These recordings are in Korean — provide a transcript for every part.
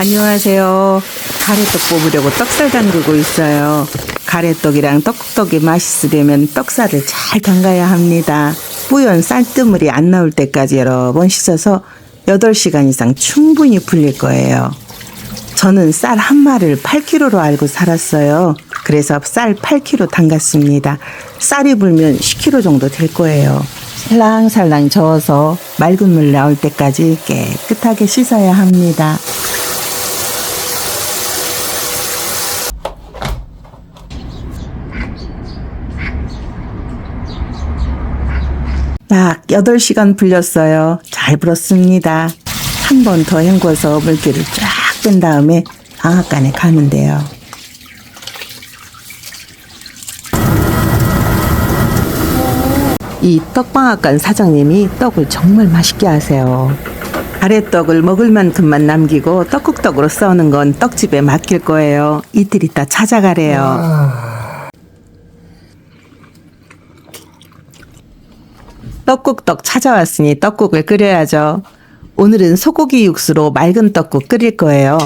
안녕하세요. 가래떡 뽑으려고 떡살 담그고 있어요. 가래떡이랑 떡국떡이 맛있으려면 떡살을 잘 담가야 합니다. 뿌연 쌀뜨물이 안 나올 때까지 여러 번 씻어서 8시간 이상 충분히 불릴 거예요. 저는 쌀 한 마를 8kg로 알고 살았어요. 그래서 쌀 8kg 담갔습니다. 쌀이 불면 10kg 정도 될 거예요. 살랑살랑 저어서 맑은 물 나올 때까지 깨끗하게 씻어야 합니다. 딱 8시간 불렸어요. 잘 불었습니다. 한 번 더 헹궈서 물기를 쫙 뺀 다음에 방앗간에 가면 돼요. 이 떡방앗간 사장님이 떡을 정말 맛있게 하세요. 가래떡을 먹을 만큼만 남기고 떡국떡으로 써는 건 떡집에 맡길 거예요. 이틀 있다 찾아가래요. 떡국떡 찾아왔으니 떡국을 끓여야죠. 오늘은 소고기 육수로 맑은 떡국 끓일 거예요.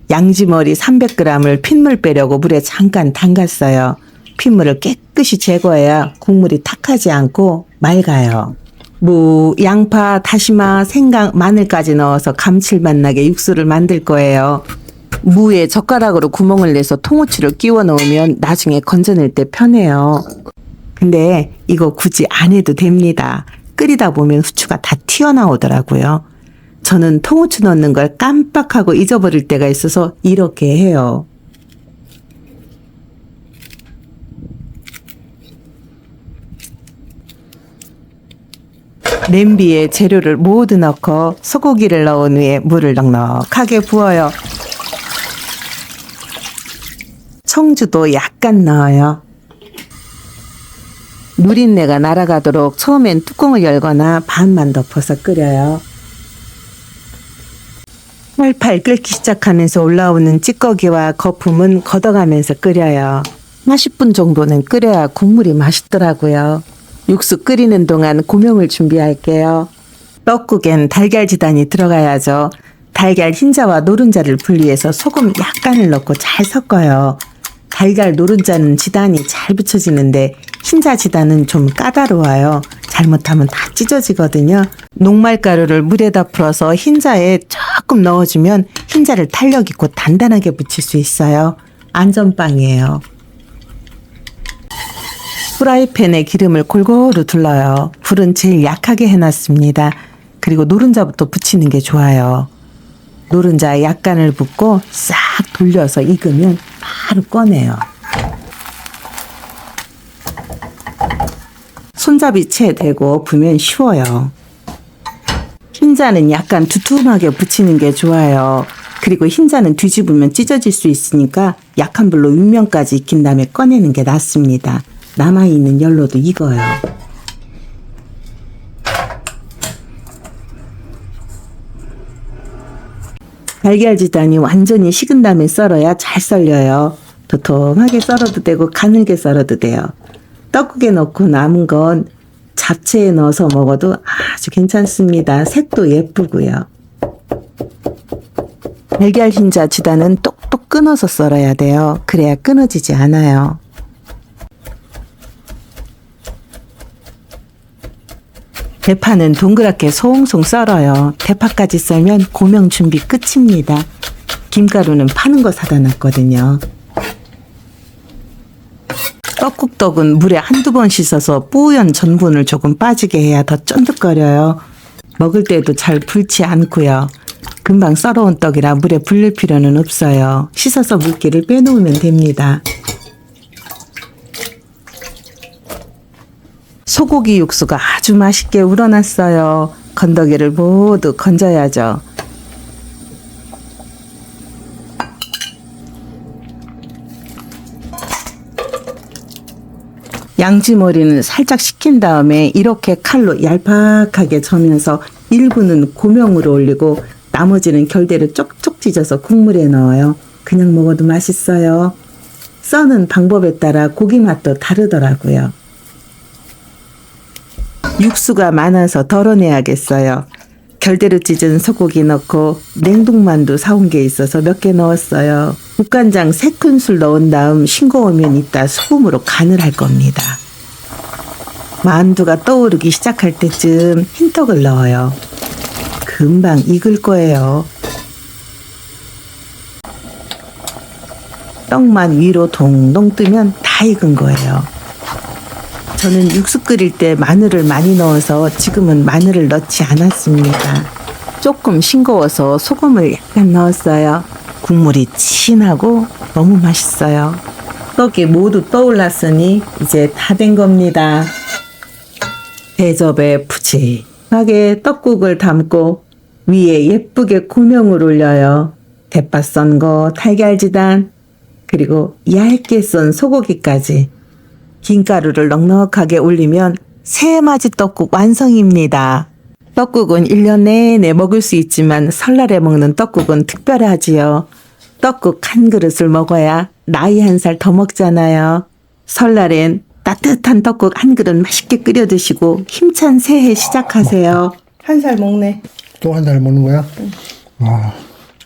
양지머리 300g을 핏물 빼려고 물에 잠깐 담갔어요. 핏물을 깨끗이 제거해야 국물이 탁하지 않고 맑아요. 무, 양파, 다시마, 생강, 마늘까지 넣어서 감칠맛 나게 육수를 만들 거예요. 무에 젓가락으로 구멍을 내서 통후추를 끼워 넣으면 나중에 건져낼 때 편해요. 근데 이거 굳이 안 해도 됩니다. 끓이다 보면 후추가 다 튀어나오더라고요. 저는 통후추 넣는 걸 깜빡하고 잊어버릴 때가 있어서 이렇게 해요. 냄비에 재료를 모두 넣고 소고기를 넣은 후에 물을 넉넉하게 부어요. 청주도 약간 넣어요. 누린내가 날아가도록 처음엔 뚜껑을 열거나 반만 덮어서 끓여요. 팔팔 끓기 시작하면서 올라오는 찌꺼기와 거품은 걷어가면서 끓여요. 40분 정도는 끓여야 국물이 맛있더라고요. 육수 끓이는 동안 고명을 준비할게요. 떡국엔 달걀 지단이 들어가야죠. 달걀 흰자와 노른자를 분리해서 소금 약간을 넣고 잘 섞어요. 달걀 노른자는 지단이 잘 붙여지는데 흰자 지단은 좀 까다로워요. 잘못하면 다 찢어지거든요. 녹말가루를 물에다 풀어서 흰자에 조금 넣어주면 흰자를 탄력 있고 단단하게 붙일 수 있어요. 안전빵이에요. 프라이팬에 기름을 골고루 둘러요. 불은 제일 약하게 해놨습니다. 그리고 노른자부터 붙이는 게 좋아요. 노른자에 약간을 붓고 싹 돌려서 익으면 바로 꺼내요. 손잡이 채 대고 부면 쉬워요. 흰자는 약간 두툼하게 붙이는 게 좋아요. 그리고 흰자는 뒤집으면 찢어질 수 있으니까 약한 불로 윗면까지 익힌 다음에 꺼내는 게 낫습니다. 남아있는 열로도 익어요. 달걀 지단이 완전히 식은 다음에 썰어야 잘 썰려요. 도톰하게 썰어도 되고 가늘게 썰어도 돼요. 떡국에 넣고 남은 건 잡채에 넣어서 먹어도 아주 괜찮습니다. 색도 예쁘고요. 달걀 흰자 지단은 똑똑 끊어서 썰어야 돼요. 그래야 끊어지지 않아요. 대파는 동그랗게 송송 썰어요. 대파까지 썰면 고명 준비 끝입니다. 김가루는 파는 거 사다 놨거든요. 떡국떡은 물에 한두 번 씻어서 뿌연 전분을 조금 빠지게 해야 더 쫀득거려요. 먹을 때도 잘 불지 않고요. 금방 썰어온 떡이라 물에 불릴 필요는 없어요. 씻어서 물기를 빼놓으면 됩니다. 소고기 육수가 아주 맛있게 우러났어요. 건더기를 모두 건져야죠. 양지머리는 살짝 식힌 다음에 이렇게 칼로 얄팍하게 저면서 일부는 고명으로 올리고 나머지는 결대로 쪽쪽 찢어서 국물에 넣어요. 그냥 먹어도 맛있어요. 써는 방법에 따라 고기 맛도 다르더라고요. 육수가 많아서 덜어내야겠어요. 결대로 찢은 소고기 넣고 냉동만두 사온 게 있어서 몇 개 넣었어요. 국간장 3큰술 넣은 다음 싱거우면 이따 소금으로 간을 할 겁니다. 만두가 떠오르기 시작할 때쯤 흰떡을 넣어요. 금방 익을 거예요. 떡만 위로 동동 뜨면 다 익은 거예요. 저는 육수 끓일 때 마늘을 많이 넣어서 지금은 마늘을 넣지 않았습니다. 조금 싱거워서 소금을 약간 넣었어요. 국물이 진하고 너무 맛있어요. 떡이 모두 떠올랐으니 이제 다 된 겁니다. 대접에 푸짐하게 떡국을 담고 위에 예쁘게 고명을 올려요. 대파 썬 거, 달걀지단, 그리고 얇게 썬 소고기까지. 김가루를 넉넉하게 올리면 새맛이 떡국 완성입니다. 떡국은 1년 내내 먹을 수 있지만 설날에 먹는 떡국은 특별하지요. 떡국 한 그릇을 먹어야 나이 한 살 더 먹잖아요. 설날엔 따뜻한 떡국 한 그릇 맛있게 끓여 드시고 힘찬 새해 시작하세요. 한 살 먹네. 또 한 달 먹는 거야? 와,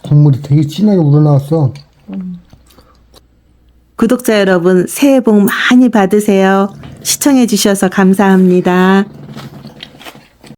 국물이 되게 진하게 우러나왔어. 구독자 여러분, 새해 복 많이 받으세요. 시청해 주셔서 감사합니다.